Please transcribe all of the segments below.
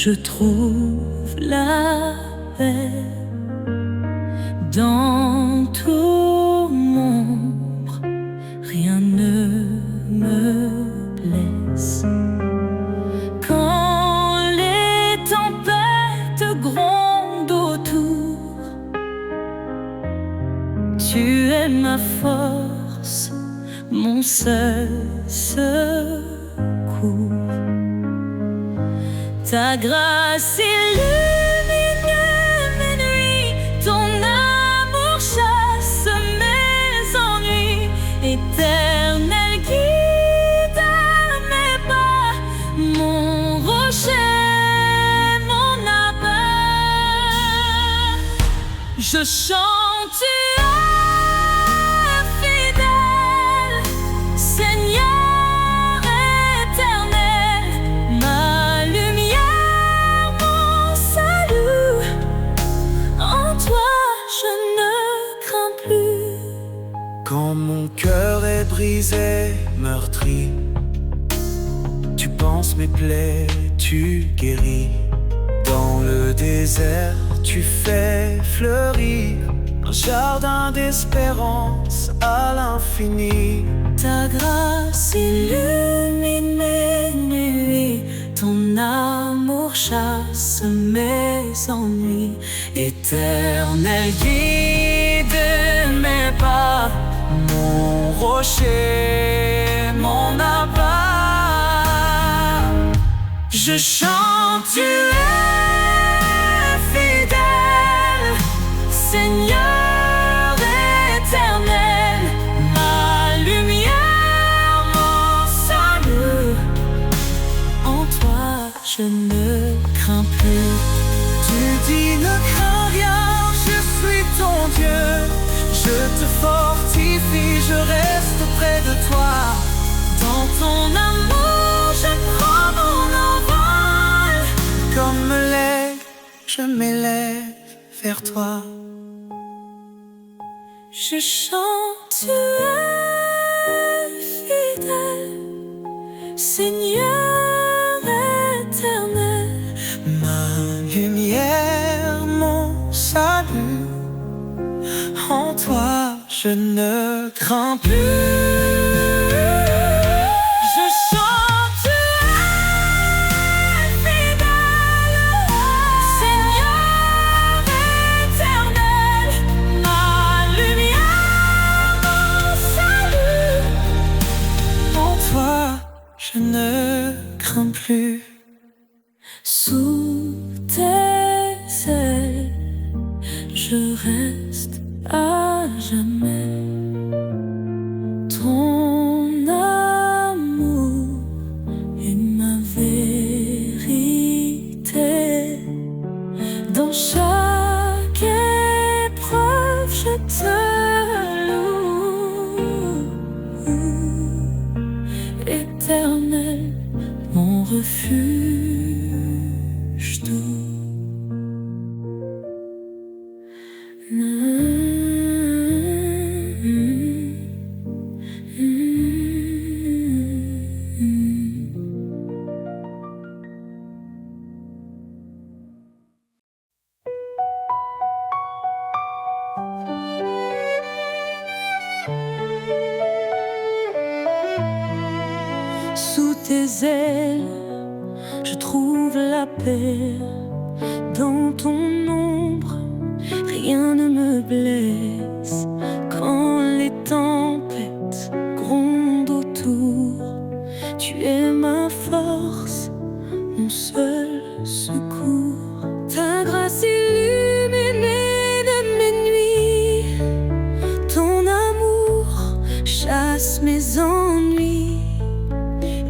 je trouve la paix dans tout l'ombre, rien ne me blesse. Quand les tempêtes grondent autour, tu es ma force, mon seul secours. Ta grâce illumine mes nuits, ton amour chasse mes ennuis. Éternel guide à mes pas, mon rocher, mon abat. Je chante, tu es fidèle, Seigneur. Quand mon cœur est brisé, meurtri, tu penses mes plaies, tu guéris. Dans le désert, tu fais fleurir un jardin d'espérance à l'infini. Ta grâce illumine mes nuits, ton amour chasse mes ennuis. Éternel guide mes pas, mon rocher, mon abat. Je chante, tu es fidèle, Seigneur éternel, ma lumière, mon salut. En toi je ne crains plus. Tu dis ne crains rien, je suis ton Dieu. Je te fortifie, je reste près de toi. Dans ton amour, je prends mon envol. Comme l'aigle, je m'élève vers toi. Je chante, tu es fidèle, Seigneur éternel, ma lumière, mon salut. En toi, je ne crains plus. je chante, tu es fidèle, Seigneur éternel, ma lumière, mon salut. En toi, je ne crains plus. Sous tes ailes, je reste à jamais. Ton amour est ma vérité. Dans chaque épreuve, je te loue. Éternel, mon refuge doux. Sous tes ailes, je trouve la paix. Dans ton ombre, rien ne me blesse. Quand les tempêtes grondent autour, tu es ma force, mon seul secours. Ta grâce illumine mes nuits, ton amour chasse mes ennuis.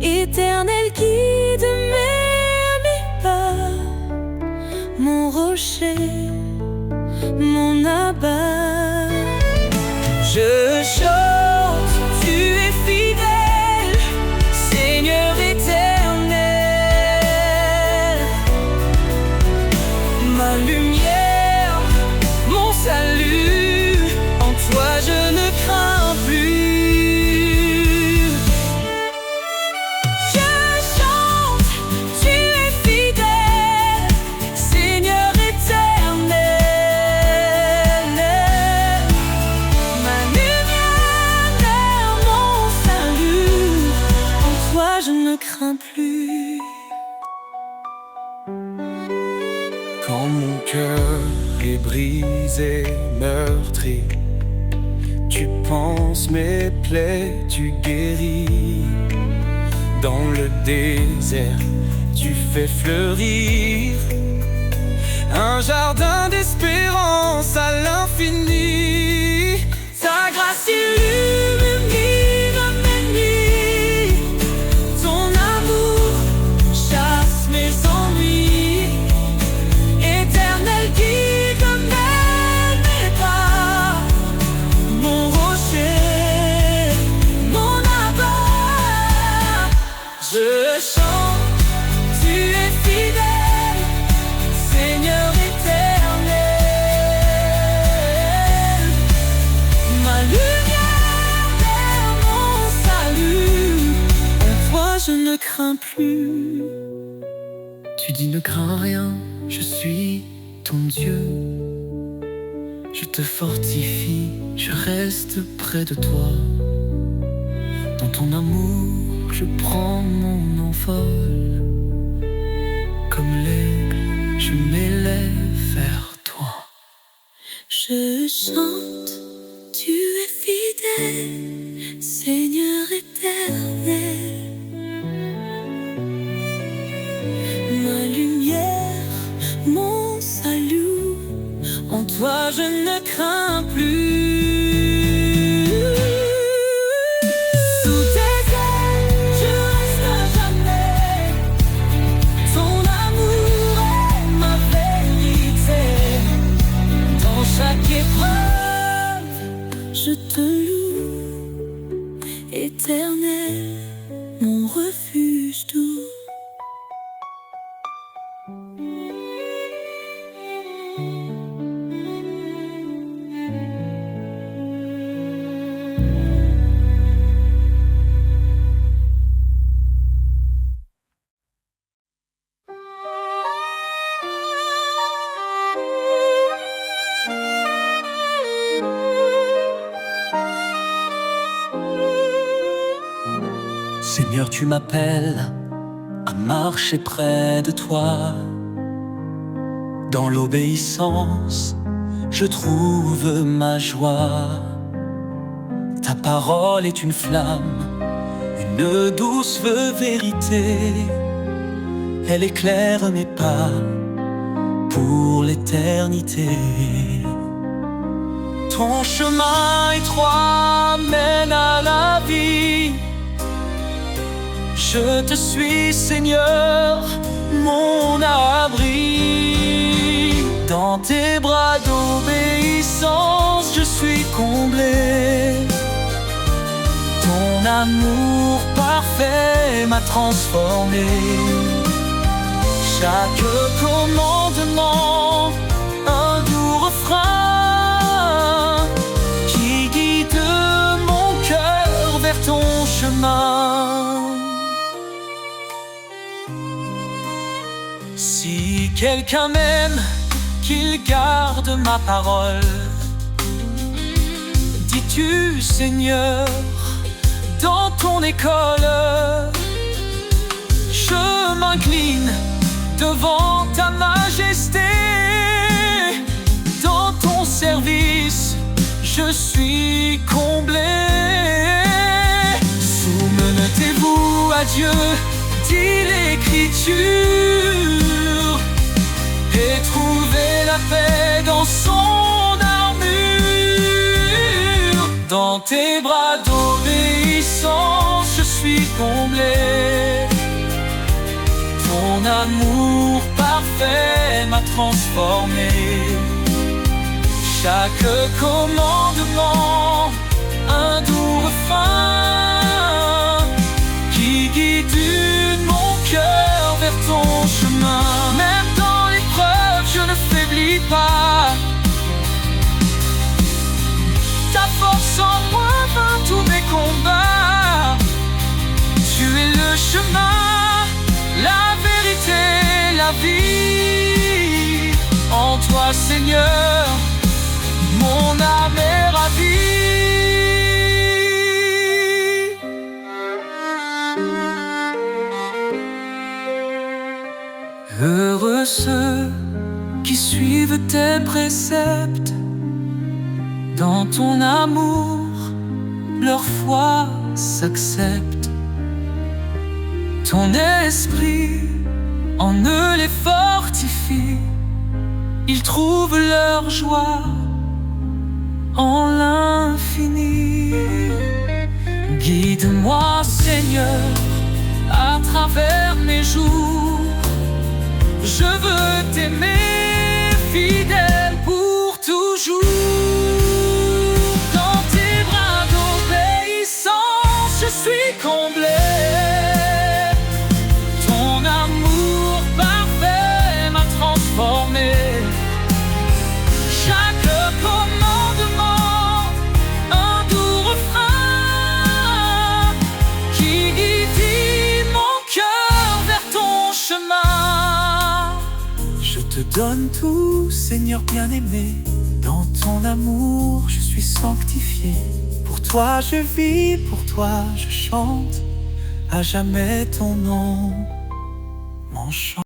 Éternel guide mes pas, mon rocher, mon abat. Je chante, tu es fidèle, Seigneur éternel, ma lumière, mon salut. En toi je ne crains plus. Je chante, tu es fidèle. Quand mon cœur est brisé, meurtri, tu penses mes plaies, tu guéris. Dans le désert, tu fais fleurir un jardin d'espérance à l'infini. Ta grâce illumine mes nuits, ton amour chasse mes ennuis. Éternel guide mes pas, mon rocher, mon abat. Je chante, tu es fidèle, Seigneur éternel. Ma lumière vers mon salut, en toi je ne crains plus. Tu dis ne crains rien, je suis ton Dieu. Je te fortifie, je reste près de toi. Dans ton amour, je prends mon envol. Comme l'aigle, je m'élève vers toi. Je chante, tu es fidèle, Seigneur éternel. Ma lumière, mon salut, en toi je ne crains plus. Sous tes ailes, je reste à jamais. Ton amour est ma vérité. Dans chaque épreuve, je te loue, éternel, mon refuge doux. Seigneur, tu m'appelles à marcher près de toi. Dans l'obéissance, je trouve ma joie. Ta parole est une flamme, une douce vérité. Elle éclaire mes pas pour l'éternité. Ton chemin étroit mène à la vie. Je te suis, Seigneur, mon abri. Dans tes bras d'obéissance, je suis comblé. Ton amour parfait m'a transformé. Chaque commandement, un doux refrain qui guide mon cœur vers ton chemin. Si quelqu'un m'aime, qu'il garde ma parole. Dis-tu, Seigneur, dans ton école, je m'incline devant ta majesté. Dans ton service, je suis comblé. Soumettez-vous à Dieu, dit l'Écriture, et trouvez la paix dans son armure. Dans tes bras d'obéissance, je suis comblé. Ton amour parfait m'a transformé. Chaque commandement, un doux refrain qui guide mon cœur vers ton chemin. Même dans l'épreuve, je ne faiblis pas. Ta force en moi vainc tous mes combats. Tu es le chemin, la vérité, la vie. En toi, Seigneur, mon âme est ravie. Heureux ceux qui suivent tes préceptes. Dans ton amour, leur foi s'accepte. Ton esprit en eux les fortifie. Ils trouvent leur joie en l'infini. Guide-moi, Seigneur, à travers mes jours. Je veux t'aimer fidèle pour toujours. Dans tes bras d'obéissance, je suis comblé. Ton amour parfait m'a transformé. Chaque commandement, un doux refrain qui guide mon cœur vers ton chemin. Je te donne tout, Seigneur bien-aimé. Dans ton amour, je suis sanctifié. Pour toi je vis, pour toi je chante. À jamais ton nom m'enchante.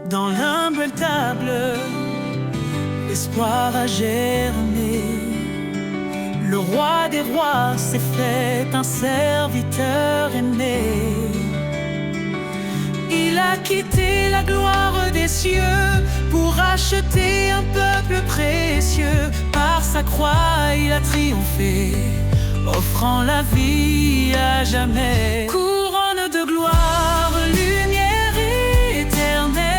Dans l'humble table, l'espoir a germé. Le roi des rois s'est fait un serviteur aimé. Il a quitté la gloire des cieux pour acheter un peuple précieux. Par sa croix il a triomphé, offrant la vie à jamais. Couronne de gloire, lumière éternelle,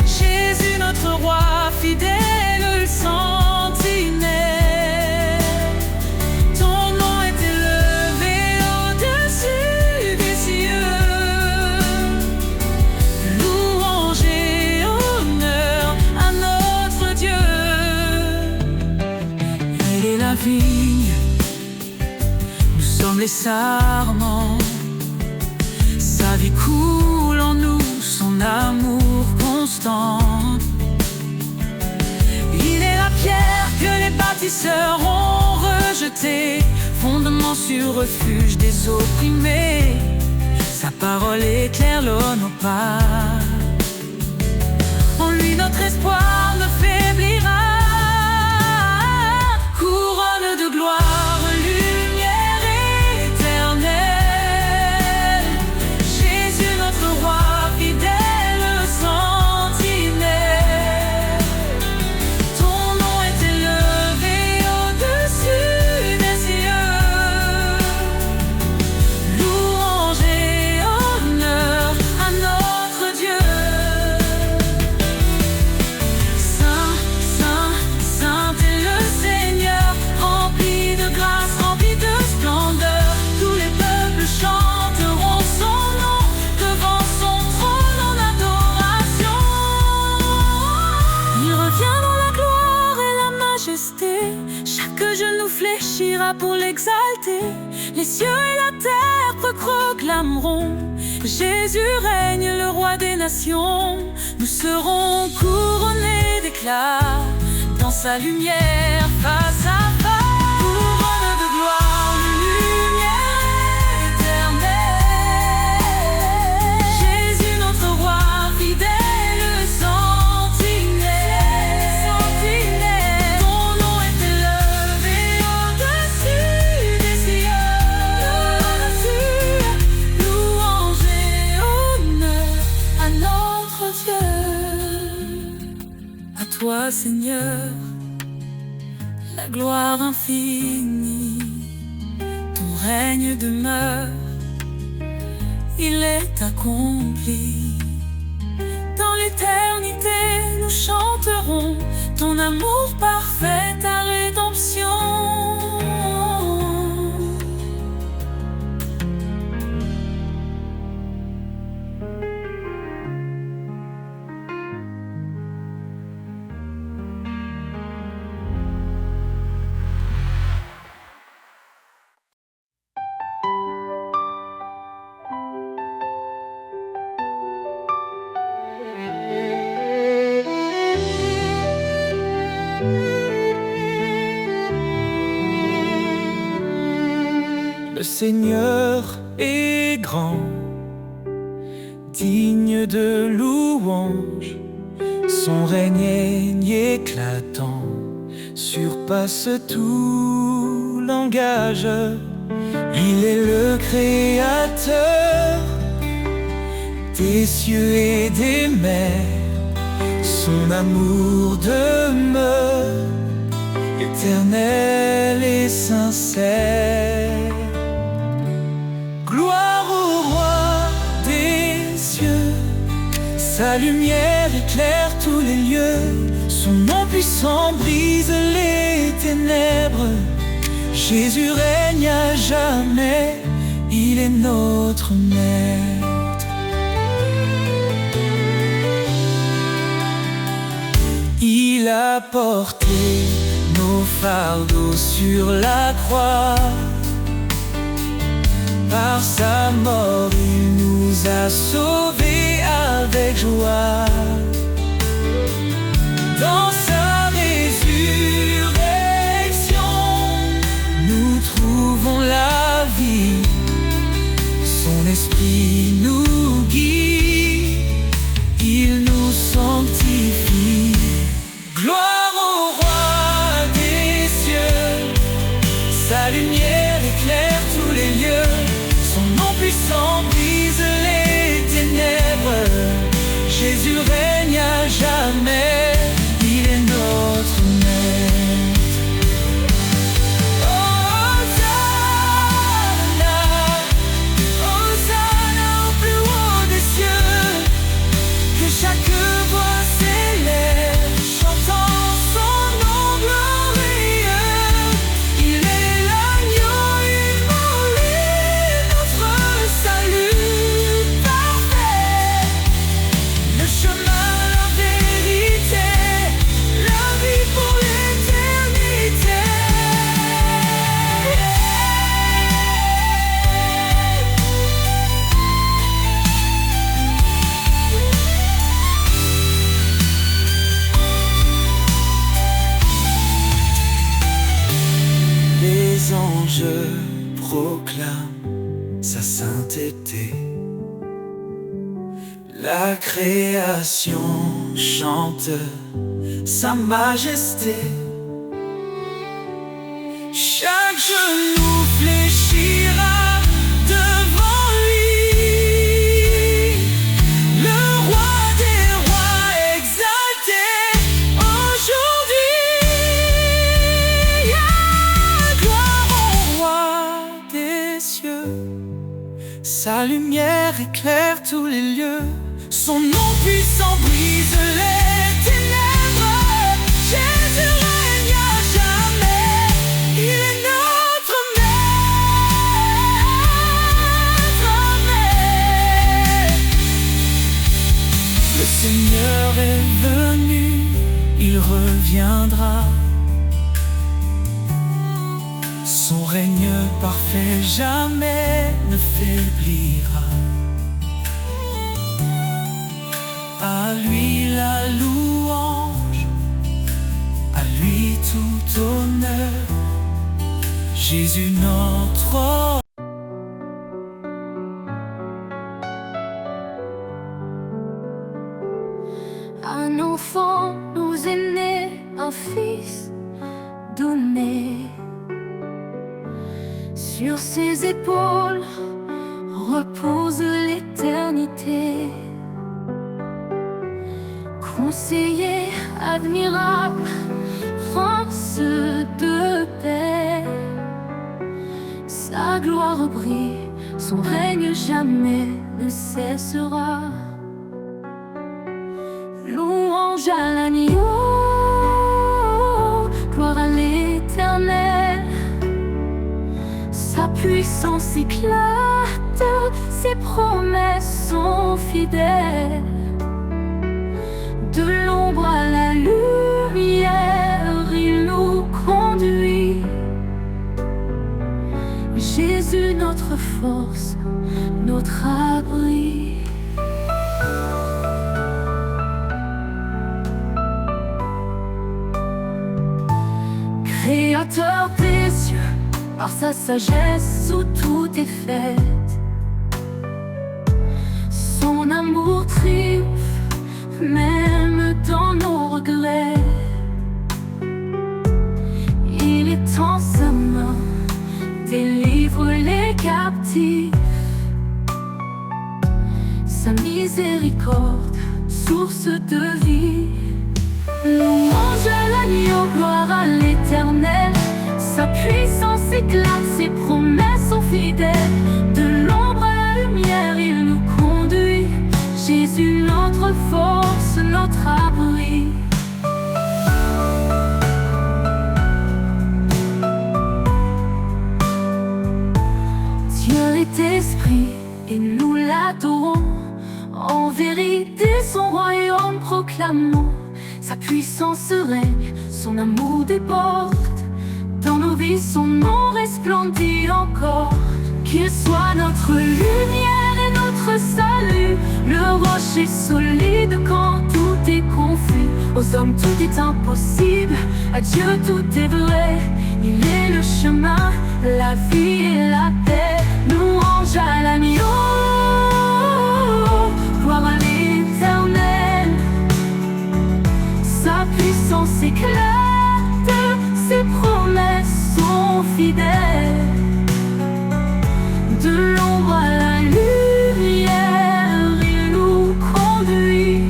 Jésus notre roi fidèle, le sentinelle. Ton nom est élevé au-dessus des cieux. Louange et honneur à notre Dieu. Il est la vigne, nous sommes les sarments. Sa vie coule en nous, son amour constant. Il est la pierre que les bâtisseurs ont rejetée, fondement sur refuge des opprimés. Sa parole éclaire nos pas. En lui notre espoir ne faiblira. Couronne de gloire, lumière éternelle, Jésus notre roi fidèle, sentinelle. Ton nom est élevé au-dessus des cieux. Louange et honneur à notre Dieu. Saint, saint, saint est le Seigneur, rempli de grâce, rempli de splendeur. Tous les peuples chanteront son nom devant son trône en adoration. Il revient dans la gloire et la majesté. Chaque genou fléchira pour l'exalter. Les cieux et la terre proclameront: Jésus règne, le roi des nations. Nous serons couronnés d'éclat dans sa lumière face à face. Couronne de gloire, lumière éternelle, Jésus notre roi fidèle, sentinelle. Ton nom est élevé au-dessus des cieux. Louange et honneur à notre Dieu. À toi, Seigneur, la gloire infinie. Ton règne demeure, il est accompli. Dans l'éternité, nous chanterons ton amour parfait, ta rédemption. Le Seigneur est grand, digne de louange. Son règne éclatant surpasse tout langage. Il est le créateur des cieux et des mers. Son amour demeure éternel et sincère. Gloire au roi des cieux, sa lumière éclaire tous les lieux. Son nom puissant brise les ténèbres. Jésus règne à jamais, il est notre maître. Il a porté nos fardeaux sur la croix. Par sa mort, il nous a sauvés avec joie. Dans sa résurrection, nous trouvons la vie. Son esprit nous guide, il nous sanctifie. Gloire au roi des cieux, sa lumière éclaire tous les lieux. Son nom puissant brise les ténèbres. Jésus règne à jamais, il est notre maître. Hosanna, Hosanna au plus haut des cieux. Que chaque voix s'élève, chantant son nom glorieux. Il est l'agneau immolé, notre salut parfait. Le chemin, la vérité, la vie pour l'éternité. Les anges proclament sa sainteté. La création chante sa majesté. Chaque genou fléchira devant lui, le roi des rois exalté aujourd'hui. Gloire au roi des cieux, sa lumière éclaire tous les lieux. Son nom puissant brise les ténèbres. Jésus règne à jamais, il est notre maître. Le Seigneur est venu, il reviendra. Son règne parfait jamais ne faiblira. À lui la louange, à lui tout honneur. Jésus notre Un enfant nous est né, un fils donné. Sur ses épaules repose l'éternité. Conseiller admirable, force de paix. Sa gloire brille, son règne jamais ne cessera. Louange à l'agneau, gloire à l'Éternel. Sa puissance éclate, ses promesses sont fidèles. De l'ombre à la lumière, il nous conduit. Jésus notre force, notre abri. Créateur des cieux, par sa sagesse où tout est fait. Son amour triomphe, même dans nos regrets. Il étend sa main, délivre les captifs. Sa miséricorde, source de vie. Louange à l'agneau, gloire à l'Éternel. Sa puissance éclate, ses promesses sont fidèles. De l'ombre à la lumière, il nous conduit. Jésus, notre force, notre abri. Dieu est esprit et nous l'adorons. En vérité, son royaume proclamons. Sa puissance règne, son amour déborde. Dans nos vies, son nom resplendit encore. Qu'il soit notre lumière et notre salut, le rocher solide quand tout est confus. Aux hommes tout est impossible, à Dieu tout est vrai. Il est le chemin, la vie et la paix. Louange à l'agneau, gloire à l'Éternel. Sa puissance éclate, ses promesses sont fidèles. De l'ombre à la lumière, il nous conduit.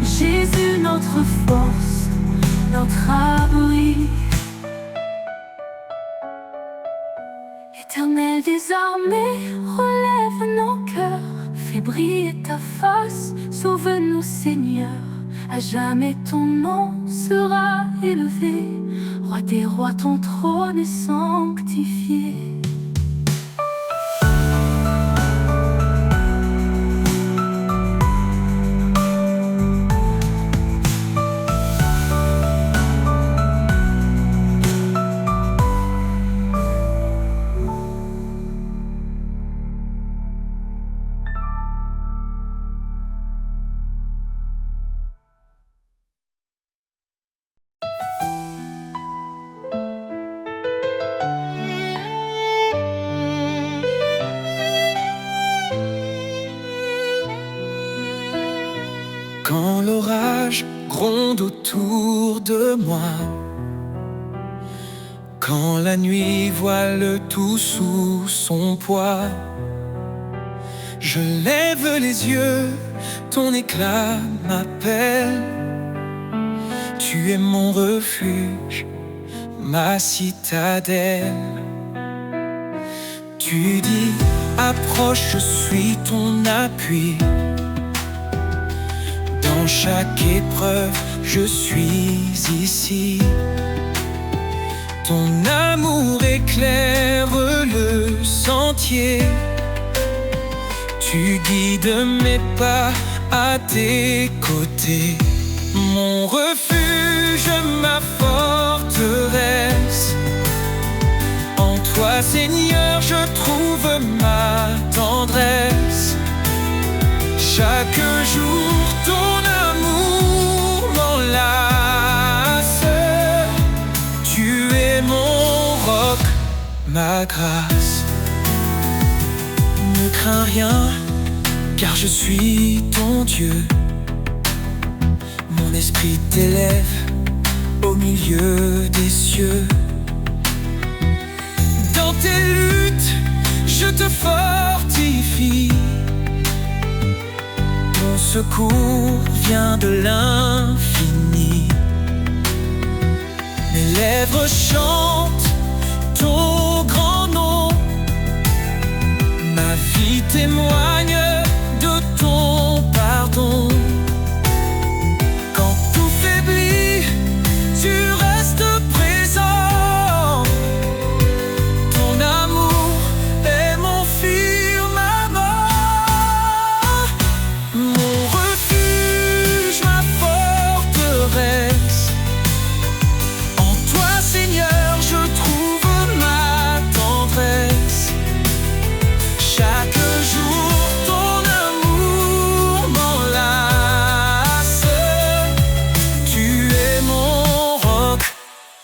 Jésus, notre force, notre abri. Éternel des armées, relève nos cœurs. Fais briller ta face, sauve-nous Seigneur. À jamais ton nom sera élevé. Roi des rois, ton trône est sanctifié. Quand l'orage gronde autour de moi, quand la nuit voile tout sous son poids, je lève les yeux, ton éclat m'appelle. Tu es mon refuge, ma citadelle. Tu dis, approche, je suis ton appui. Dans chaque épreuve, je suis ici. Ton amour éclaire le sentier. Tu guides mes pas à tes côtés. Mon refuge, ma forteresse. En toi, Seigneur, je trouve ma tendresse. Chaque jour, ton amour m'enlace. Tu es mon roc, ma grâce. Ne crains rien, car je suis ton Dieu. Mon esprit t'élève au milieu des cieux. Dans tes luttes, je te fortifie. Mon secours vient de l'infini. Mes lèvres chantent ton grand nom. Ma vie témoigne de ton pardon. Quand tout faiblit, tu restes présent. Ton amour est mon firmament. Mon refuge, ma forteresse. En toi, Seigneur, je trouve ma tendresse. Chaque jour,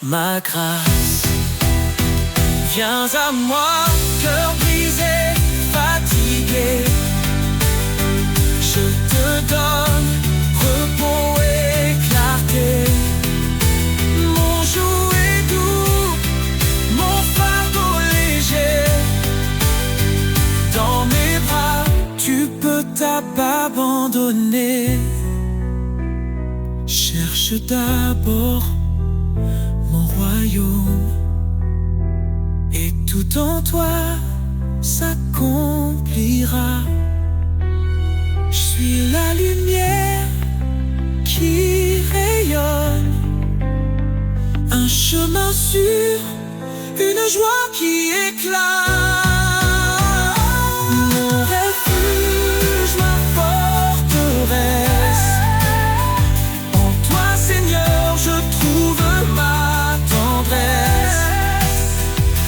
ma grâce. Viens à moi, cœur brisé, fatigué. Je te donne repos et clarté. Mon joug est doux, mon fardeau léger. Dans mes bras, tu peux t'abandonner. Cherche d'abord mon royaume, et tout en toi s'accomplira. Je suis la lumière qui rayonne, un chemin sûr, une joie qui éclate. Mon refuge, ma forteresse, en toi Seigneur je trouve ma tendresse.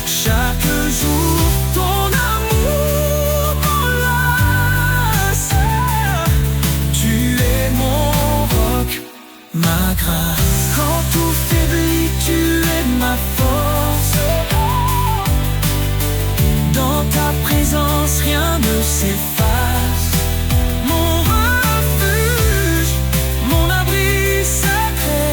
Chaque jour ton amour m'enlace. Tu es mon roc, ma grâce. Quand tout faiblit, tu es ma force. Dans ta présence, rien ne s'efface. Mon refuge, mon abri sacré.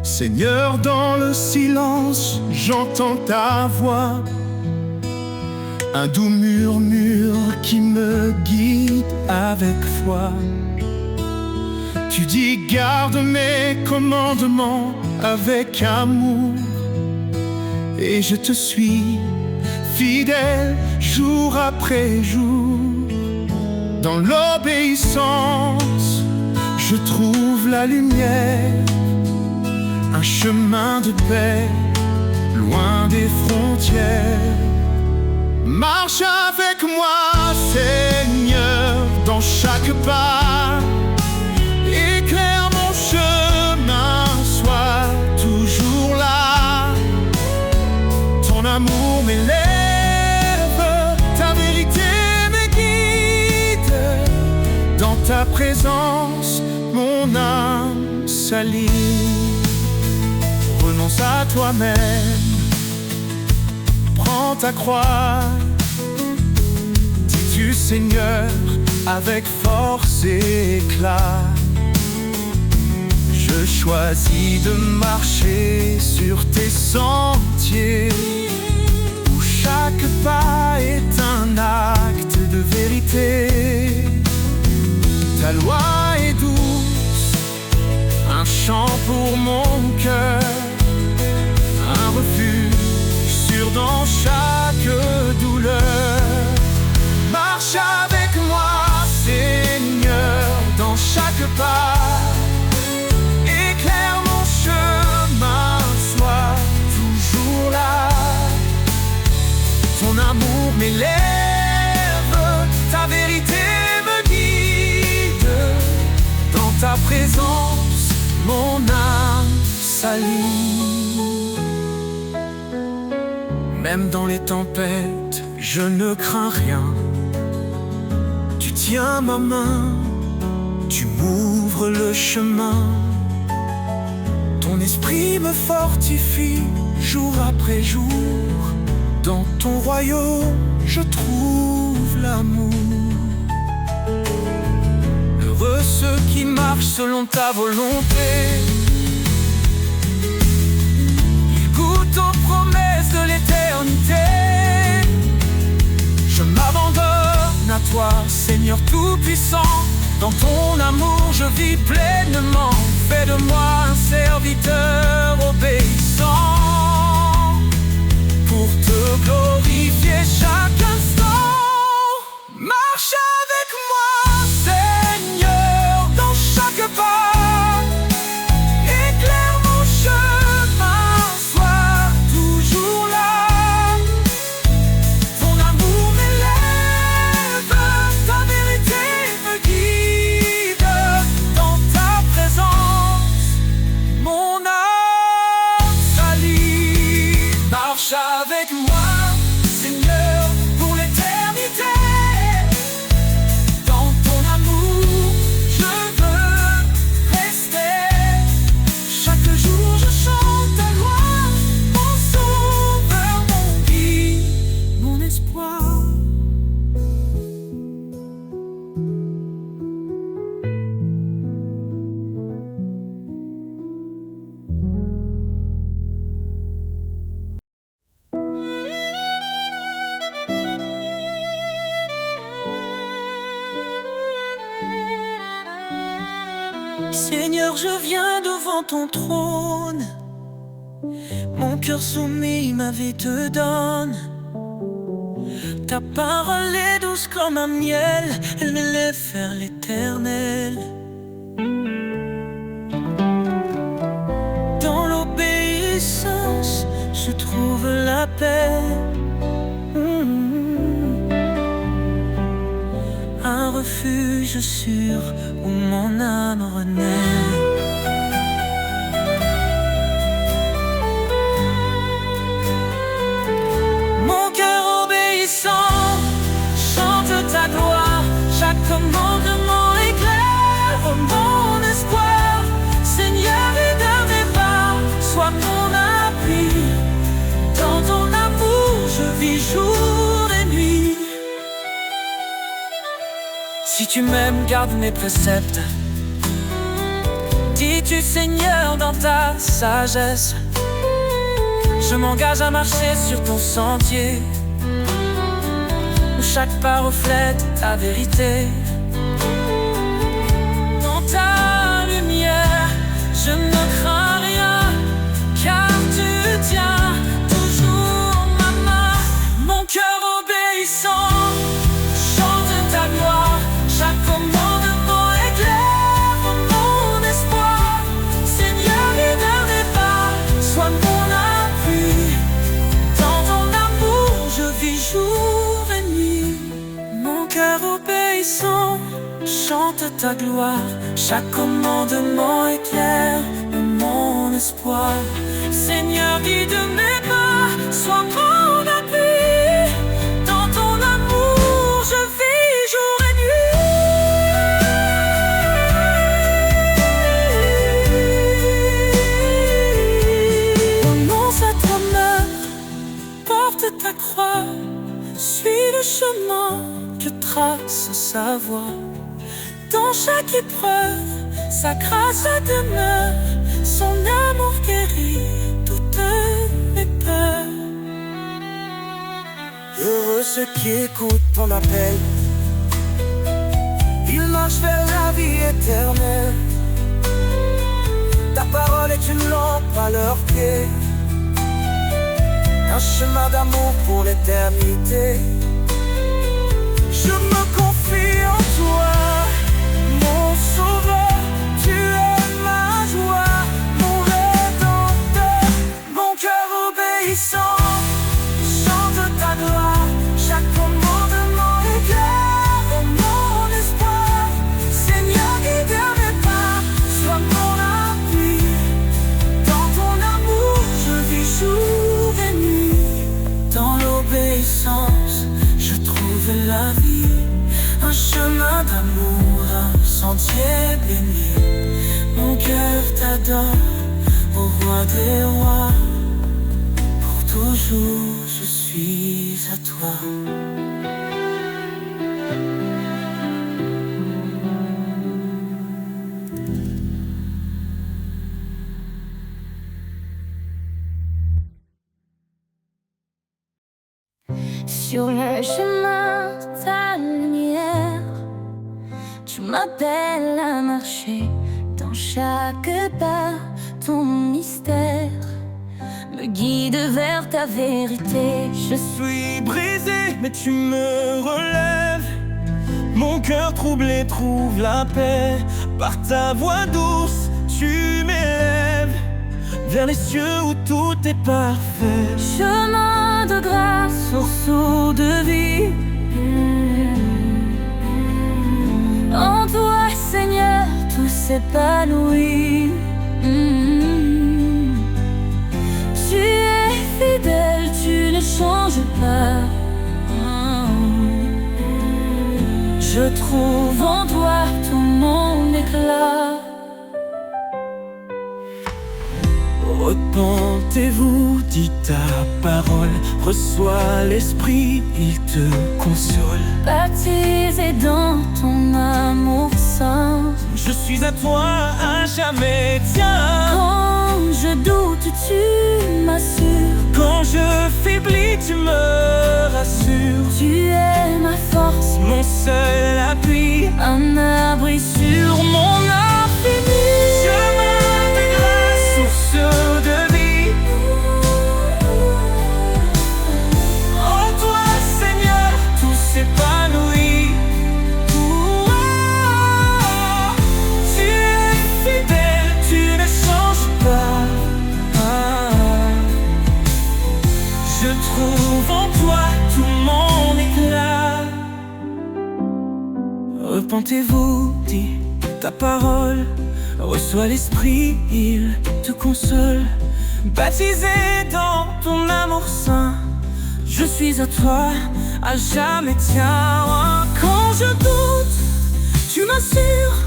Seigneur, dans le silence, j'entends ta voix, un doux murmure qui me guide avec foi. Tu dis garde mes commandements avec amour, et je te suis fidèle jour après jour. Dans l'obéissance, je trouve la lumière, un chemin de paix, loin des frontières. Marche avec moi, Seigneur, dans chaque pas. Éclaire mon chemin, sois toujours là. Ton amour m'élève, ta vérité me guide. Dans ta présence, mon âme s'aligne. Renonce à toi-même, prends ta croix. Dis-tu Seigneur avec force et éclat. Je choisis de marcher sur tes sentiers, où chaque pas est un acte de vérité. Ta loi est douce, un chant pour mon cœur, un refuge sûr dans chaque douleur. Marche avec moi, Seigneur, dans chaque pas. Éclaire mon chemin, sois toujours là. Ton amour m'élève, ta vérité me guide. Dans ta présence, mon âme s'aligne. Même dans les tempêtes, je ne crains rien. Tu tiens ma main, tu m'ouvres le chemin. Ton esprit me fortifie jour après jour. Dans ton royaume, je trouve l'amour. Heureux ceux qui marchent selon ta volonté. Goûte aux promesses de l'éternité. Je m'abandonne à toi, Seigneur Tout-Puissant. Dans ton amour je vis pleinement. Fais de moi un serviteur obéissant, pour te glorifier chaque instant. Marche avec moi, Seigneur, dans chaque pas. Éclaire mon chemin, sois toujours là. Ton amour m'élève, ta vérité me guide. Dans ta présence, mon âme Seigneur, je viens devant ton trône. Mon cœur soumis, ma vie te donne. Ta parole est douce comme un miel, elle m'élève vers l'éternel. Dans l'obéissance, je trouve la paix. Un refuge sûr où mon âme renaît. Mon cœur obéissant chante ta gloire. Chaque commandement éclaire mon espoir. Seigneur, guide mes pas, sois mon appui. Dans ton amour, je vis jour et nuit. Si tu m'aimes, garde mes préceptes. Dis-tu, Seigneur, dans ta sagesse. Je m'engage à marcher sur ton sentier, où chaque pas reflète ta vérité. Dans ta lumière, je ne crains rien, car tu tiens toujours ma main. Mon cœur obéissant chante ta gloire. Chaque commandement éclaire mon espoir. Seigneur, guide mes pas, sois mon appui. Dans ton amour, je vis jour et nuit. Mon cœur obéissant chante ta gloire. Chaque commandement éclaire mon espoir. Seigneur, guide mes pas, sois mon appui. Dans ton amour, je vis jour et nuit. Renonce à toi-même, porte ta croix. Suis le chemin que trace sa voie. Dans chaque épreuve, sa grâce demeure. Son amour guérit toutes mes peurs. Heureux ceux qui écoutent ton appel, ils marchent vers la vie éternelle. Ta parole est une lampe à leurs pieds, un chemin d'amour pour l'éternité. Je me confie en toi, mon sauveur. Tu es ma joie, mon rédempteur. Mon cœur obéissant chante ta gloire. Chaque commandement éclaire mon espoir. Seigneur, guide mes pas, sois mon appui. Dans ton amour, je vis jour et nuit. Dans l'obéissance, je trouve la vie. Un chemin d'amour, un sentier béni. Mon cœur t'adore, ô roi des rois. Pour toujours, je suis à toi. Sur le chemin, ta lumière, tu m'appelles à marcher. Dans chaque pas, ton mystère me guide vers ta vérité. Je suis brisé, mais tu me relèves. Mon cœur troublé trouve la paix. Par ta voix douce, tu m'élèves vers les cieux où tout est parfait. Chemin de grâce, source de vie. En toi, Seigneur, tout s'épanouit. Tu es fidèle, tu ne changes pas. Je trouve en toi tout mon éclat. Repentez-vous, dit ta parole. Reçois l'Esprit, il te console. Baptisé dans ton amour saint. Je suis à toi à jamais, tiens. Quand je doute, tu m'assures. Quand je faiblis, tu me rassures. Tu es ma force, mon seul appui, un abri sur mon infini. trouve en toi tout mon éclat. Repentez-vous, dit ta parole. Reçois l'Esprit, il te console. Baptisé dans ton amour saint, je suis à toi, à jamais tien. Quand je doute, tu m'assures.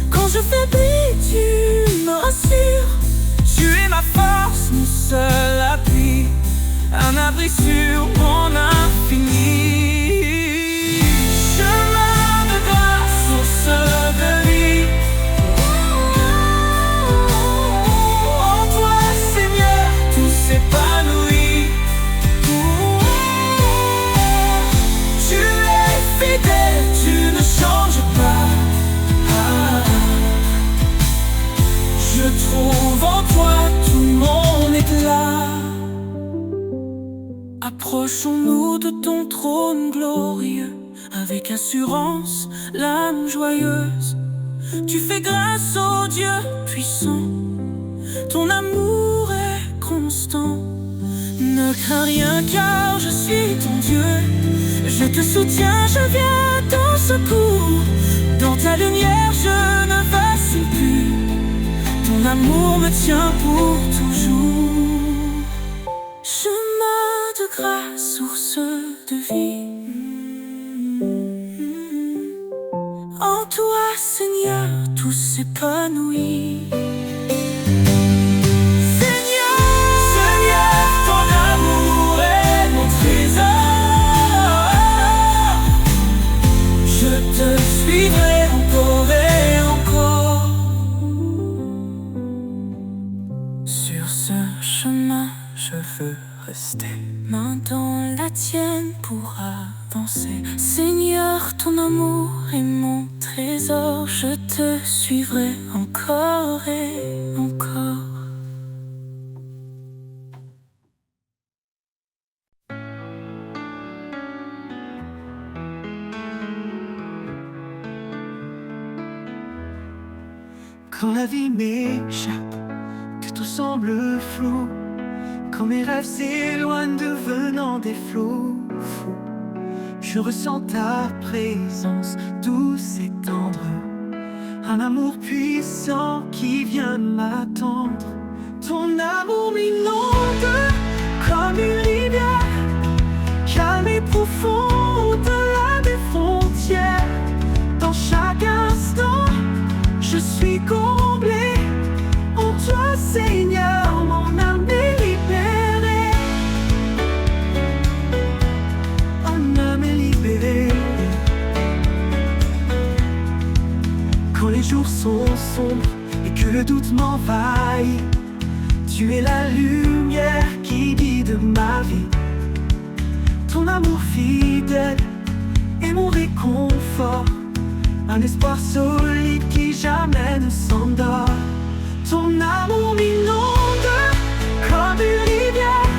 Quand je faiblis, tu me rassures. Tu es ma force, mon seul appui, un abri sur mon infini. Chemin de grâce, source de vie. En toi, Seigneur, tout s'épanouit. Tu es fidèle, tu ne changes pas. Je trouve en toi tout mon éclat. Approchons-nous de ton trône glorieux, avec assurance, l'âme joyeuse. Tu fais grâce au Dieu puissant, ton amour est constant. Ne crains rien car je suis ton Dieu. Je te soutiens, je viens à ton secours. Dans ta lumière je ne vacille plus. Ton amour me tient pour toujours. Chemin de grâce, source de vie. En toi, Seigneur, tout s'épanouit. Seigneur, ton amour est mon trésor. Je te suivrai encore et encore. Sur ce chemin, je veux rester, main dans la tienne pour avancer. Seigneur, ton amour est mon trésor. Je te suivrai encore et encore. Quand la vie m'échappe, que tout semble flou, quand mes rêves s'éloignent devenant des flots fous, je ressens ta présence douce et tendre, un amour puissant qui vient m'attendre. Ton amour m'inonde comme une rivière, calme et profond au-delà des frontières. Dans chaque instant, je suis comblé en toi, Seigneur, mon âme est libérée. Mon âme est libérée. Quand les jours sont sombres et que le doute m'envahit, tu es la lumière qui guide ma vie. Ton amour fidèle est mon réconfort, un espoir solide qui jamais ne s'endort. Ton amour m'inonde comme une rivière,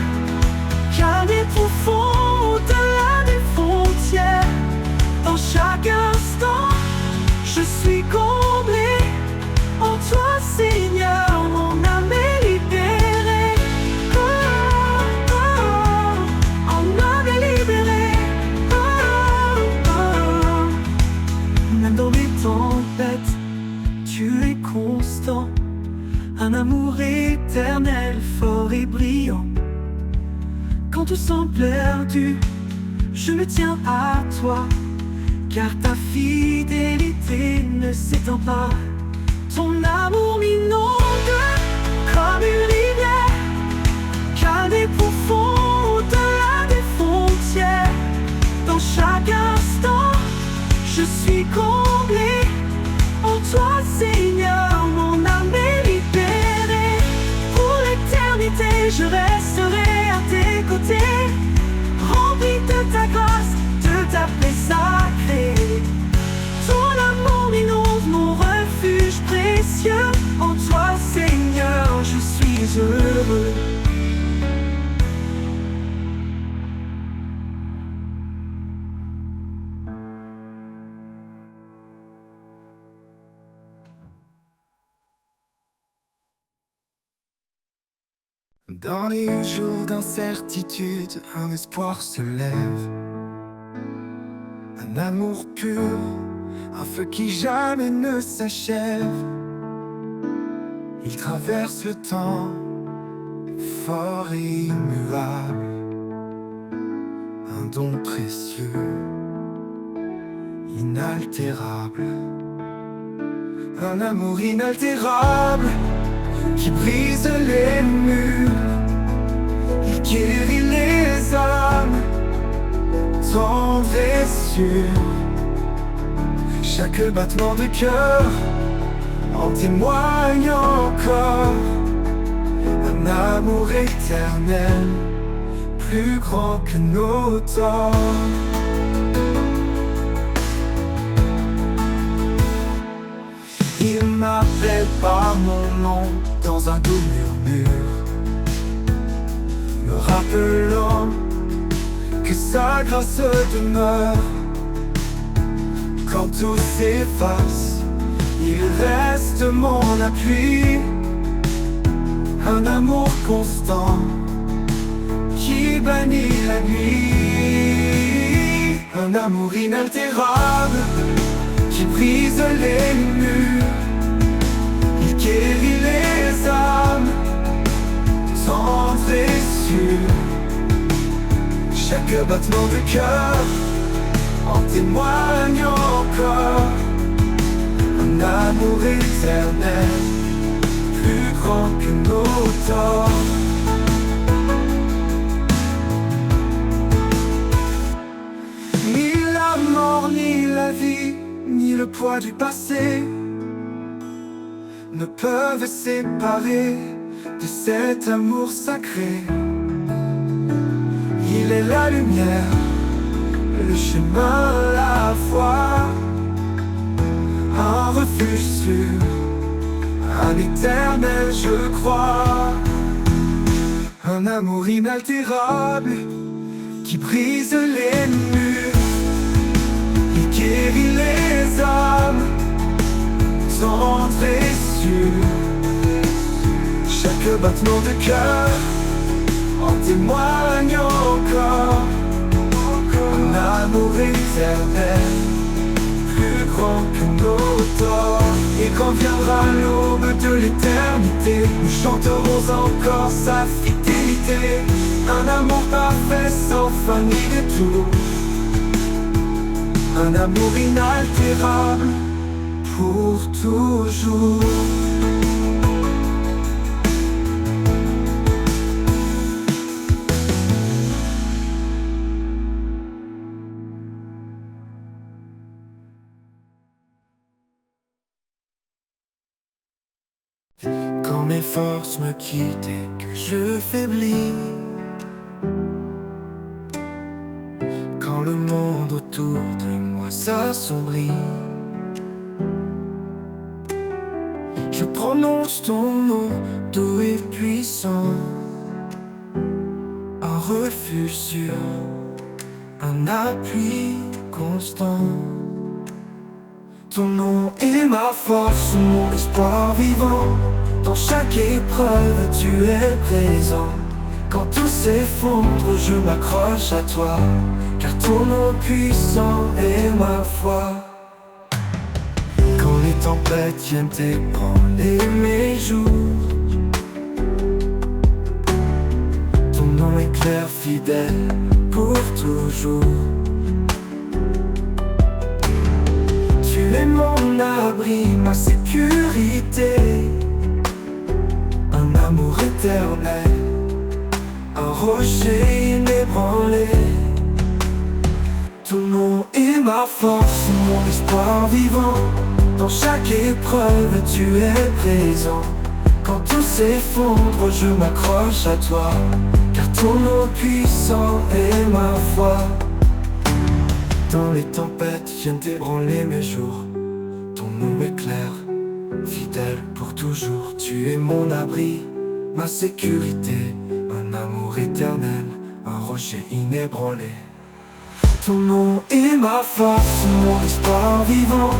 calme et profond au-delà des frontières. Dans chaque instant, je suis comblé en toi, Seigneur, mon âme est libérée. Oh, oh, mon âme est libérée. Oh, oh. Même dans les tempêtes, tu es constant, un amour éternel, fort et brillant. Quand tout semble perdu, je me tiens à toi, car ta fidélité ne s'étend pas. Ton amour m'inonde comme une rivière, calme et profond au-delà des frontières. Dans chaque instant, je suis comblé en toi, Seigneur, mon âme est libérée. Pour l'éternité, je resterai à tes côtés, rempli de ta grâce, de ta paix sacrée. Ton amour m'inonde, mon refuge précieux. En toi, Seigneur, je suis heureux. Dans les jours d'incertitude, un espoir se lève. Un amour pur, un feu qui jamais ne s'achève. Il traverse le temps, fort et immuable. Un don précieux, inaltérable. Un amour inaltérable qui brise les murs. Il guérit les âmes, tendre et sûr. Chaque battement de cœur en témoigne encore. Un amour éternel, plus grand que nos torts. Il m'appelle par mon nom dans un doux murmure, me rappelant que sa grâce demeure. Quand tout s'efface, il reste mon appui. Un amour constant qui bannit la nuit. Un amour inaltérable qui brise les murs. Il guérit les âmes, tendre et sûr. Chaque battement de cœur en témoigne encore. Un amour éternel, plus grand que nos torts. Ni la mort, ni la vie, ni le poids du passé ne peuvent séparer de cet amour sacré. Il est la lumière, le chemin, la foi, un refuge sûr, un éternel je crois. Un amour inaltérable qui brise les murs. Il guérit les âmes, tendre et sûr. Chaque battement de cœur en témoigne encore. Un amour éternel, plus grand que nos torts. Et quand viendra l'aube de l'éternité, nous chanterons encore sa fidélité. Un amour parfait sans fin ni détour. Un amour inaltérable pour toujours. Quand mes forces me quittent et que je faiblis, quand le monde autour de moi s'assombrit, je prononce ton nom doux et puissant. Un refuge sûr, un appui constant. Ton nom est ma force, mon espoir vivant. Dans chaque épreuve, tu es présent. Quand tout s'effondre, je m'accroche à toi, car ton nom puissant est ma foi. Quand les tempêtes viennent ébranler mes jours, ton nom est clair, fidèle pour toujours. Tu es mon abri, ma sécurité. Un amour éternel, un rocher inébranlé. Ton nom est ma force, mon espoir vivant. Dans chaque épreuve, tu es présent. Quand tout s'effondre, je m'accroche à toi, car ton nom puissant est ma foi. Dans les tempêtes viennent ébranler mes jours, ton nom est clair, fidèle pour toujours. Tu es mon abri, ma sécurité, un amour éternel, un rocher inébranlé. Ton nom est ma force, mon espoir vivant.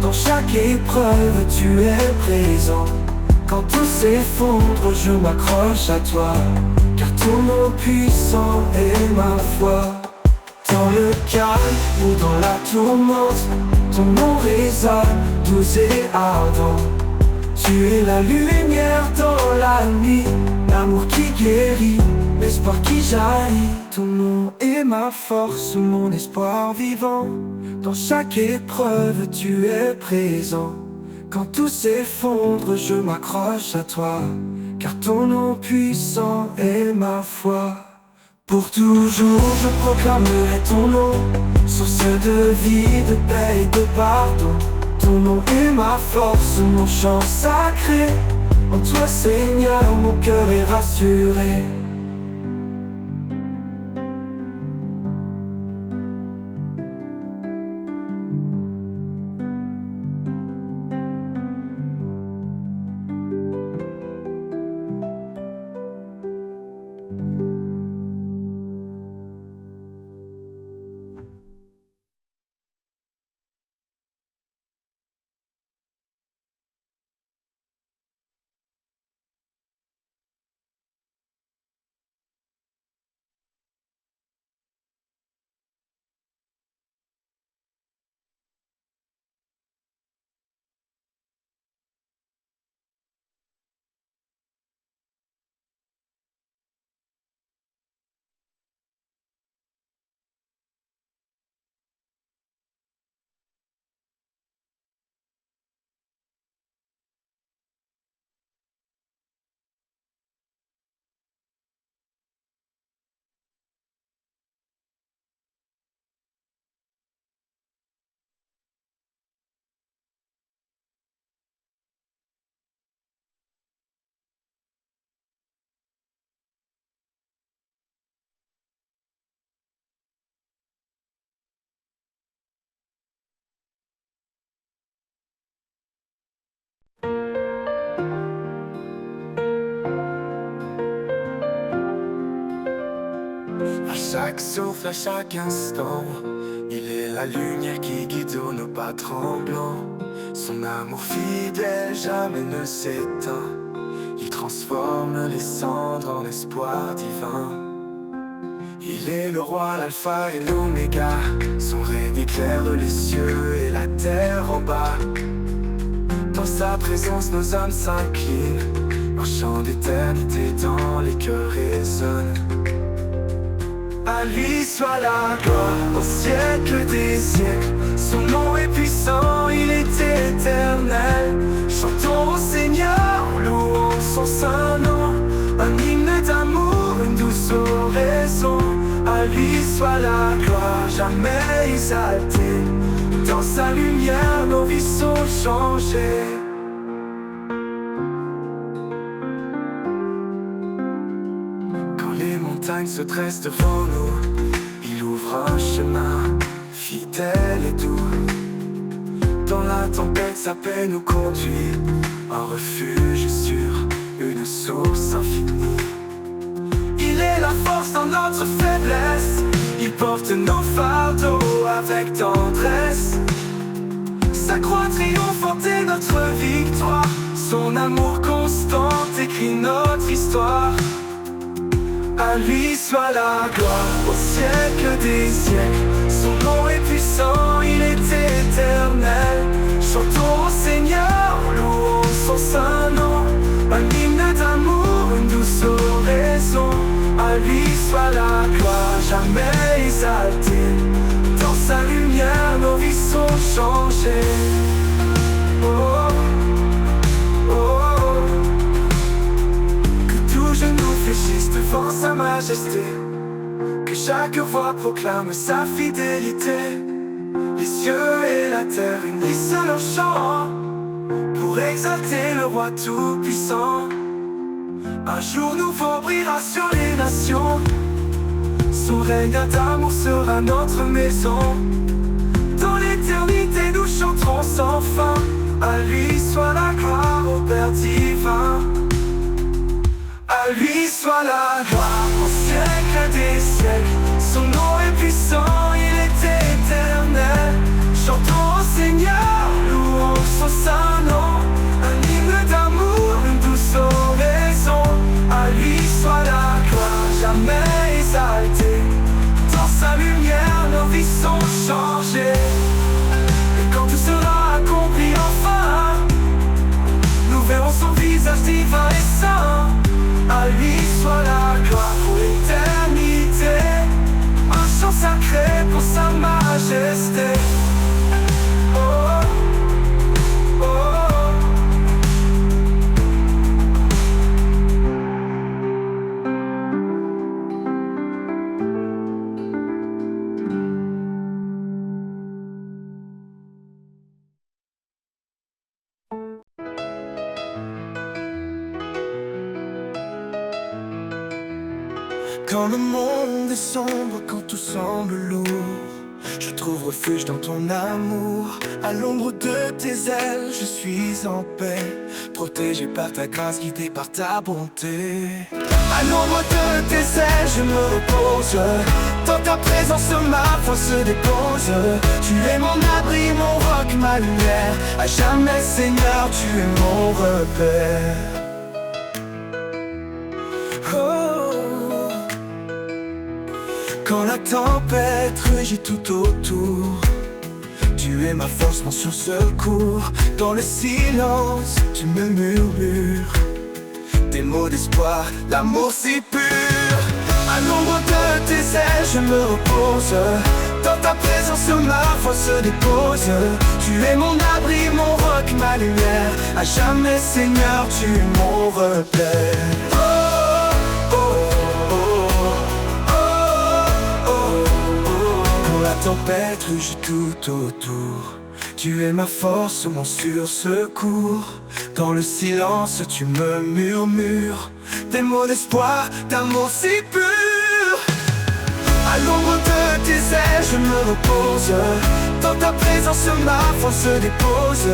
Dans chaque épreuve, tu es présent. Quand tout s'effondre, je m'accroche à toi, car ton nom puissant est ma foi. Dans le calme ou dans la tourmente, ton nom résonne, doux et ardent. Tu es la lumière dans la nuit, l'amour qui guérit, l'espoir qui jaillit. Ton nom est ma force, mon espoir vivant. Dans chaque épreuve, tu es présent. Quand tout s'effondre, je m'accroche à toi, car ton nom puissant est ma foi. Pour toujours, je proclamerai ton nom, source de vie, de paix et de pardon. Ton nom est ma force, mon chant sacré. En toi, Seigneur, mon cœur est rassuré. À chaque souffle, à chaque instant, il est la lumière qui guide nos pas tremblants. Son amour fidèle jamais ne s'éteint. Il transforme les cendres en espoir divin. Il est le roi, l'alpha et l'oméga. Son règne éclaire les cieux et la terre en bas. Dans sa présence nos âmes s'inclinent. Un chant d'éternité dans les cœurs résonne. À lui soit la gloire au siècle des siècles. Son nom est puissant, il est éternel. Chantons au Seigneur, louons son saint nom. Un hymne d'amour, une douce oraison. À lui soit la gloire, jamais exaltée. Dans sa lumière, nos vies sont changées. Les montagnes se dressent devant nous, il ouvre un chemin, fidèle et doux. Dans la tempête, sa paix nous conduit, un refuge sûr, une source infinie. Il est la force dans notre faiblesse, il porte nos fardeaux avec tendresse. Sa croix triomphante est notre victoire, son amour constant écrit notre histoire. À lui soit la gloire au siècle des siècles. Son nom est puissant, il est éternel. Chantons au Seigneur, louons son saint nom. Un hymne d'amour, une douce oraison. À lui soit la gloire, jamais exaltée. Dans sa lumière, nos vies sont changées. Oh, oh, oh. Que tout genou fléchisse devant sa majesté, que chaque voix proclame sa fidélité. Les cieux et la terre unissent leur chant pour exalter le roi tout-puissant. Un jour nouveau brillera sur les nations, son règne d'amour sera notre maison. Dans l'éternité nous chanterons sans fin, à lui soit la gloire au Père divin. À lui soit la gloire au siècle des siècles. Son nom est puissant, il est éternel. Chantons au Seigneur, louons son saint nom. Un hymne d'amour, une Quand le monde est sombre, quand tout semble lourd, je trouve refuge dans ton amour. À l'ombre de tes ailes, je suis en paix, protégé par ta grâce, guidé par ta bonté. À l'ombre de tes ailes, je me repose. Dans ta présence, ma foi se dépose. Tu es mon abri, mon roc, ma lumière. À jamais, Seigneur, tu es mon repère. Oh. Quand la tempête rugit tout autour, tu es ma force, mon secours. Dans le silence, tu me murmures des mots d'espoir, l'amour si pur. À l'ombre de tes ailes, je me repose. Dans ta présence, ma foi se dépose. Tu es mon abri, mon roc, ma lumière. À jamais, Seigneur, tu es mon repère. Oh, oh, oh, oh, oh, oh. Quand la tempête rugit tout autour, tu es ma force, mon secours. Dans le silence, tu me murmures des mots d'espoir, d'amour si pur. À l'ombre de tes ailes, je me repose. Dans ta présence, ma foi se dépose.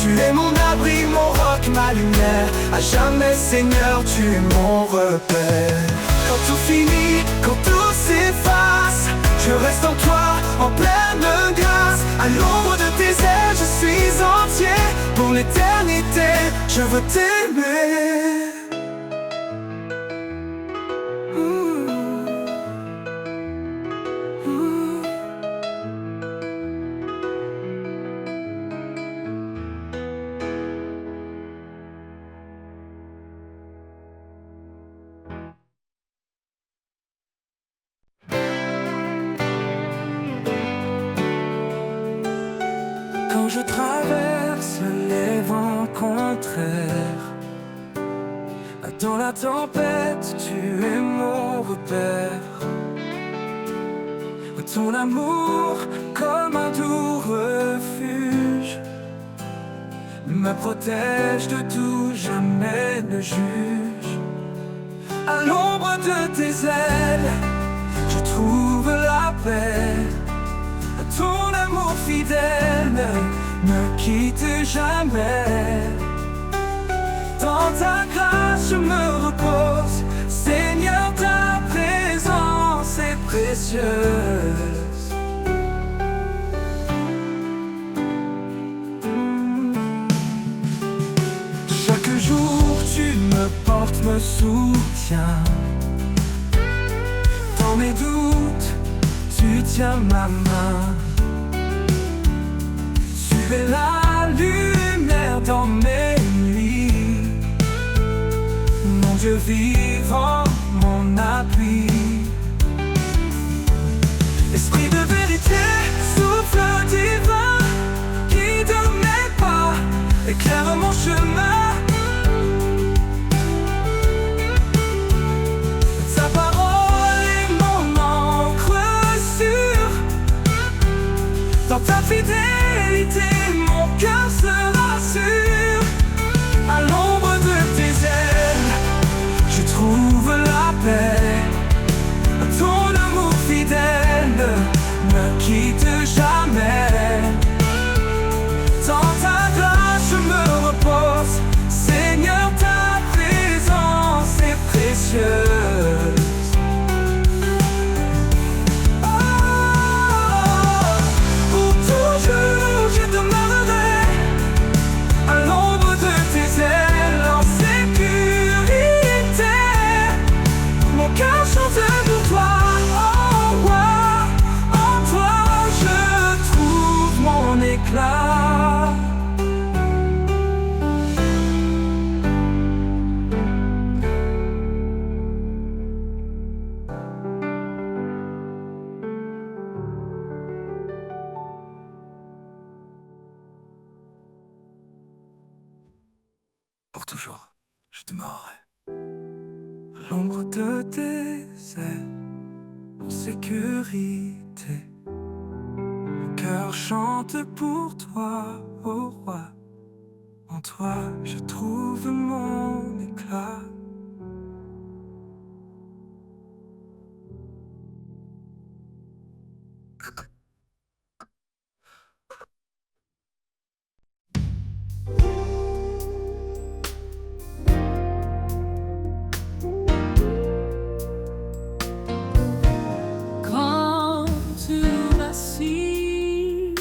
Tu es mon abri, mon roc, ma lumière. À jamais, Seigneur, tu es mon repère. Quand tout finit, quand tout s'efface, je reste en toi, en pleine grâce. À l'ombre de tes ailes, je suis entier. Pour l'éternité, je veux t'aimer. Quand je traverse les vents contraires, dans la tempête, tu es mon repère. Ton amour, comme un doux refuge, me protège de tout, jamais ne juge. À l'ombre de tes ailes, je trouve la paix. Ton amour fidèle ne me quitte jamais. Dans ta grâce je me repose, Seigneur, ta présence est précieuse. Chaque jour tu me portes, me soutiens. Dans mes doutes, tu tiens ma main. Tu es la lumière dans mes nuits, mon Dieu vivant, mon appui. Esprit de vérité, souffle divin, guide mes pas, éclaire mon chemin. Ta parole est mon encre sûre. Dans ta fidélité, mon cœur se rassure. À l'ombre de tes ailes, je trouve la paix. Ton amour fidèle ne me quitte jamais. Dans ta grâce je me repose, Seigneur, ta présence est précieuse. Pour toujours je demeurerai à l'ombre de tes ailes, en sécurité. Mon cœur chante pour toi, oh roi. En toi je trouve mon éclat. Pour toujours, je demeurerai à l'ombre de tes ailes, en sécurité. Mon cœur chante pour toi, ô roi. En toi, je trouve mon éclat. Quand tu vacilles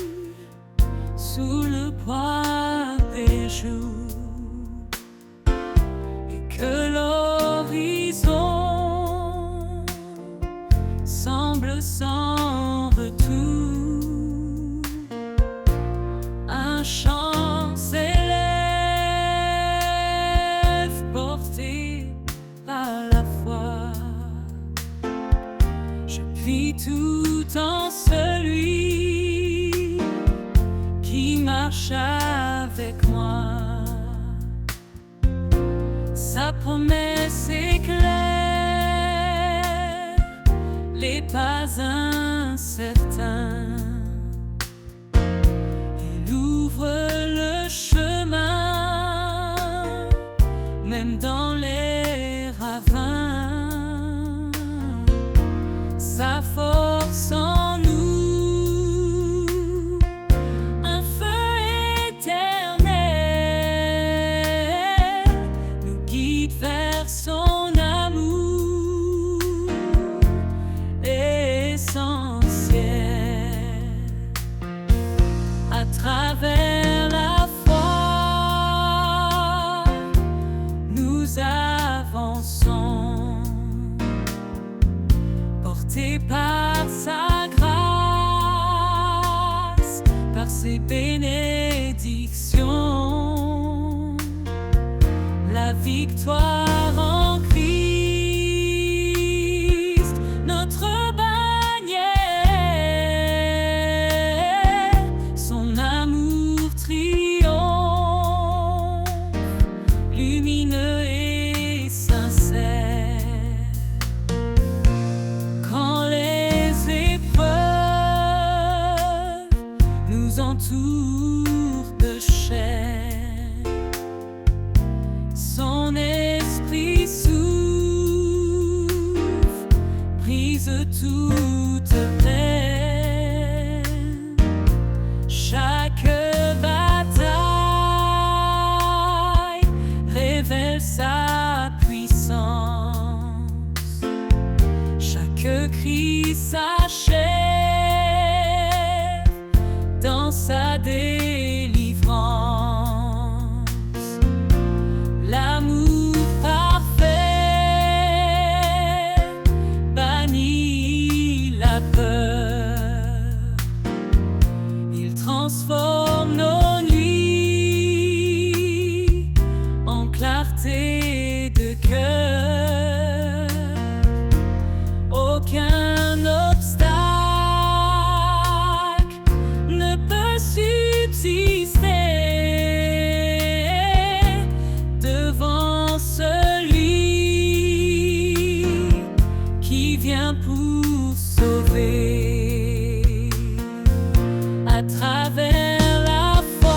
sous le poids des jours et que l'horizon semble sans retour, un chant s'élève porté par la foi. Je vis tout en celui qui marche avec moi. Sa promesse est claire, les pas incertains. Il ouvre le chemin, même dans les ravins. Sa force en nous, un feu éternel, nous guide vers son amour essentiel. À travers la foi, nous avançons, portés par sa grâce, par ses bénédictions. La victoire en Christ, notre bannière, son amour triomphe, lumineux et sincère. Quand les épreuves nous entourent de chair, son esprit souffle, brise toute peine. Chaque bataille révèle sa puissance. Chaque cri s'achève dans sa délivrance. L'amour parfait bannit la peur. Il transforme nos nuits en clarté de cœur. Aucun obstacle ne peut subsister devant celui qui vient pour sauver. À travers la foi,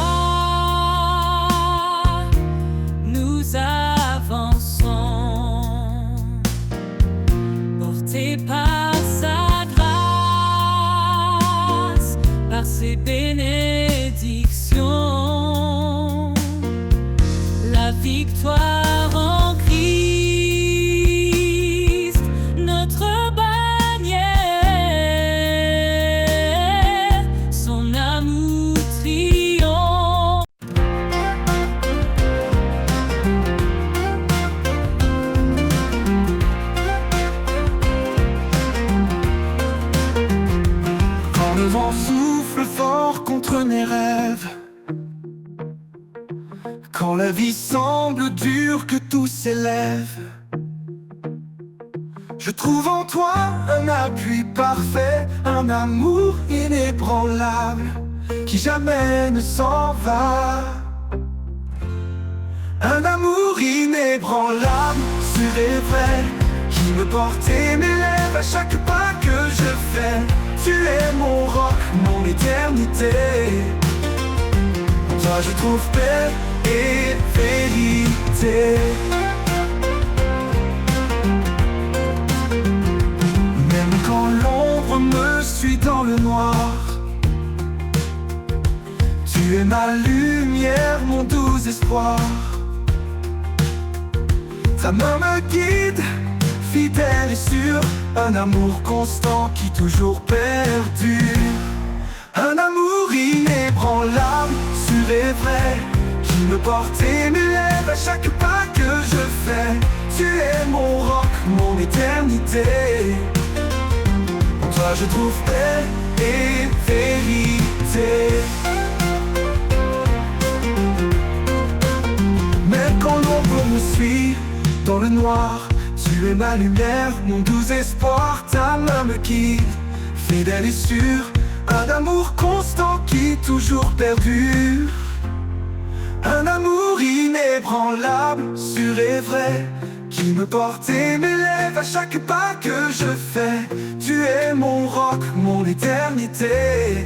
nous avançons, portés par sa grâce, par ses bénédictions. La victoire en Christ, notre bannière, son amour triomphe. Quand le vent souffle fort contre mes rêves, quand la vie semble dure, que tout s'élève, je trouve en toi un appui parfait, un amour inébranlable qui jamais ne s'en va. Un amour inébranlable, sûr et vrai, qui me porte et m'élève à chaque pas que je fais. Tu es mon roc, mon éternité. En toi je trouve paix et vérité. Même quand l'ombre me suit dans le noir, ma lumière, mon doux espoir. Ta main me guide, fidèle et sûre, un amour constant qui toujours perdure. Un amour inébranlable, sûr et vrai, qui me porte et m'élève à chaque pas que je fais. Tu es mon roc, mon éternité. En toi je trouve paix et vérité. Même quand l'ombre me suit dans le noir, tu es ma lumière, mon doux espoir. Ta main me guide, fidèle et sûre, un amour constant qui toujours perdure. Un amour inébranlable, sûr et vrai, qui me porte et m'élève à chaque pas que je fais. Tu es mon roc, mon éternité.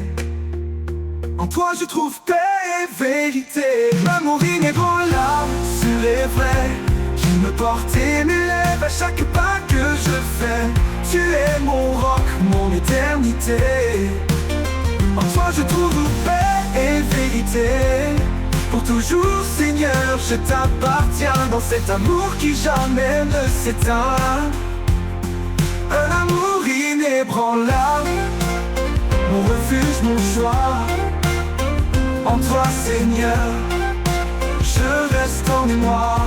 En toi je trouve paix et vérité. L'amour inébranlable, sûr et vrai, qui me porte et m'élève à chaque pas que je fais. Tu es mon roc, mon éternité. En toi je trouve paix et vérité. Pour toujours Seigneur je t'appartiens, dans cet amour qui jamais ne s'éteint. Un amour inébranlable, mon refuge, mon choix. En toi Seigneur, je reste en mémoire.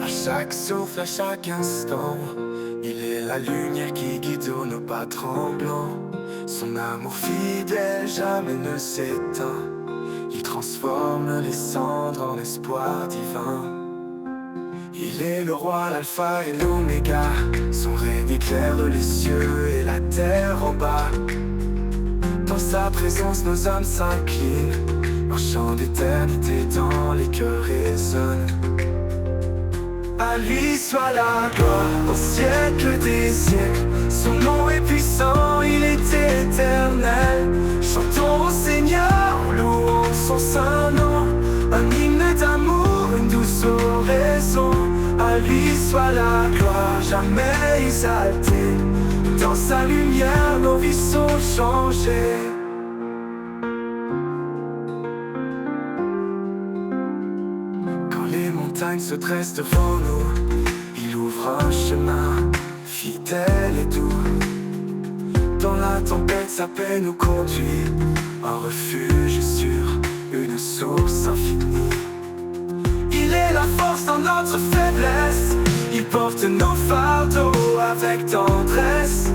À chaque souffle, à chaque instant, il est la lumière qui guide nos pas tremblants. Son amour fidèle jamais ne s'éteint. Il transforme les cendres en espoir divin. Il est le roi, l'alpha et l'oméga. Son règne éclaire les cieux et la terre en bas. Dans sa présence nos âmes s'inclinent. Leur chant d'éternité dans les cœurs résonne. À lui soit la gloire au siècle des siècles. Son nom est puissant, il est éternel. Chantons au Seigneur, louons son saint nom. Un hymne d'amour, une douce oraison. À lui soit la gloire, jamais exaltée. Dans sa lumière, nos vies sont changées. Les montagnes se dressent devant nous, il ouvre un chemin, fidèle et doux. Dans la tempête, sa paix nous conduit, un refuge sûr, une source infinie. Il est la force dans notre faiblesse, il porte nos fardeaux avec tendresse.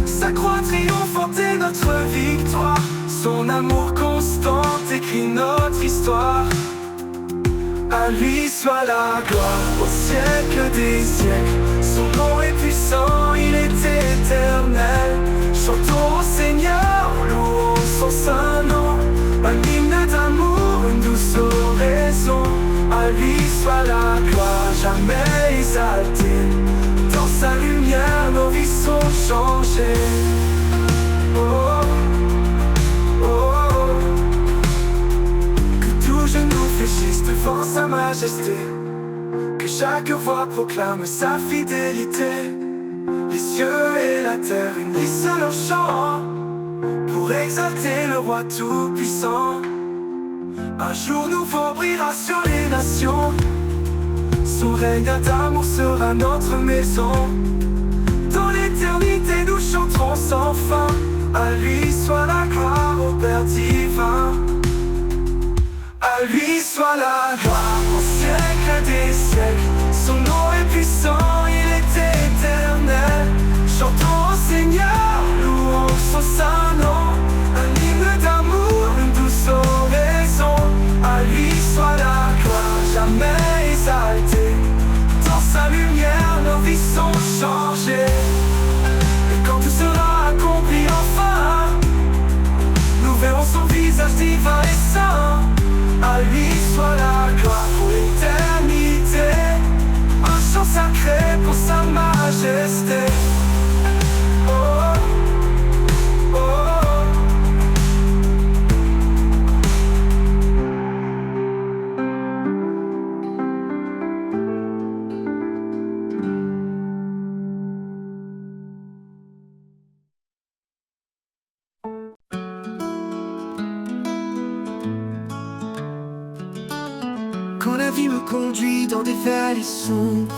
Sa croix triomphante est notre victoire, son amour constant écrit notre histoire. À lui soit la gloire au siècle des siècles. Son nom est puissant, il est éternel. Chantons au Seigneur, louons son saint nom. Un hymne d'amour, une douce oraison. À lui soit la gloire, jamais exaltée. Dans sa lumière, nos vies sont changées. Oh, oh, oh. Que tout genou fléchisse devant sa majesté, que chaque voix proclame sa fidélité. Les cieux et la terre unissent leur chant pour exalter le roi tout-puissant. Un jour nouveau brillera sur les nations, son règne d'amour sera notre maison. Dans l'éternité nous chanterons sans fin, à lui soit la gloire au Père divin. À lui soit la gloire au siècle des siècles. Son nom est puissant, il est éternel. Chantons au Seigneur, louons son saint nom. Un hymne d'amour, une douce oraison. À lui soit la gloire, jamais exaltée. Dans sa lumière, nos vies sont changées. Et quand tout sera accompli enfin, nous verrons son visage divin et saint. À lui soit la gloire pour l'éternité. Un chant sacré pour vie me conduit dans des vallées sombres.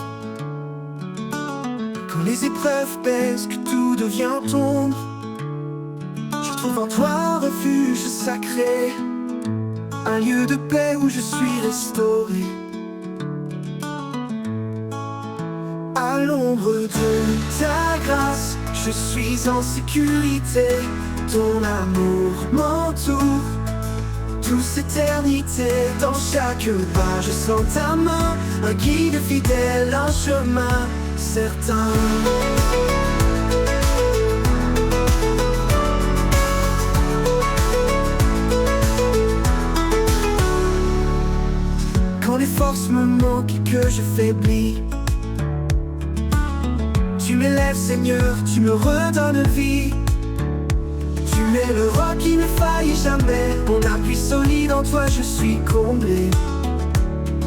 Quand les épreuves pèsent, que tout devient ombre, je trouve en toi un refuge sacré, un lieu de paix où je suis restauré. À l'ombre de ta grâce, je suis en sécurité. Ton amour m'entoure, douce éternité. Dans chaque pas, je sens ta main, un guide fidèle, un chemin certain. Quand les forces me manquent et que je faiblis, tu m'élèves Seigneur, tu me redonnes vie. Tu es le roi qui ne faillit jamais, mon appui solide, en toi je suis comblé.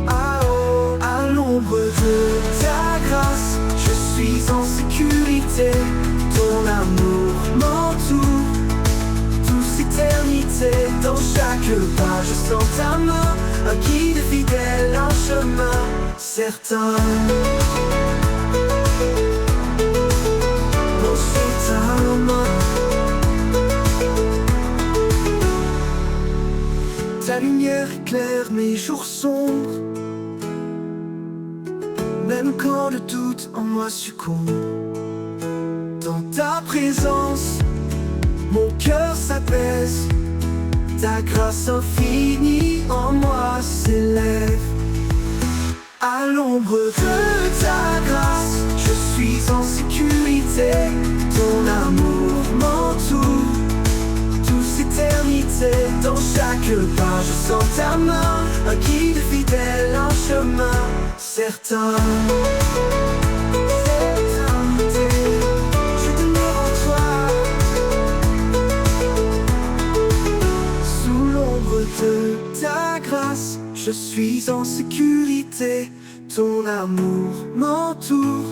Ah oh, à l'ombre de ta grâce, je suis en sécurité. Ton amour m'entoure, douce éternité. Dans chaque pas je sens ta main, un guide fidèle, un chemin certain. Ta lumière éclaire mes jours sombres, même quand le doute en moi succombe. Dans ta présence, mon cœur s'apaise, ta grâce infinie en moi s'élève. À l'ombre de ta grâce, je suis en sécurité. Ton amour m'entoure, douce éternité. Dans chaque pas, je sens ta main, un guide fidèle, un chemin certain. Je demeure en toi, sous l'ombre de ta grâce, je suis en sécurité. Ton amour m'entoure,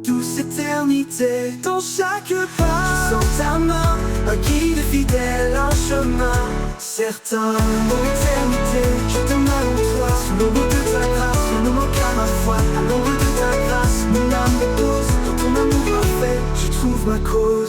douce éternité. Dans chaque pas, je sens ta main, un guide fidèle, un chemin certain. Pour l'éternité, je demeure en toi, sous l'ombre de ta grâce, je ne manque à ma foi. À l'ombre de ta grâce, mon âme repose, dans ton amour parfait, je trouve ma cause.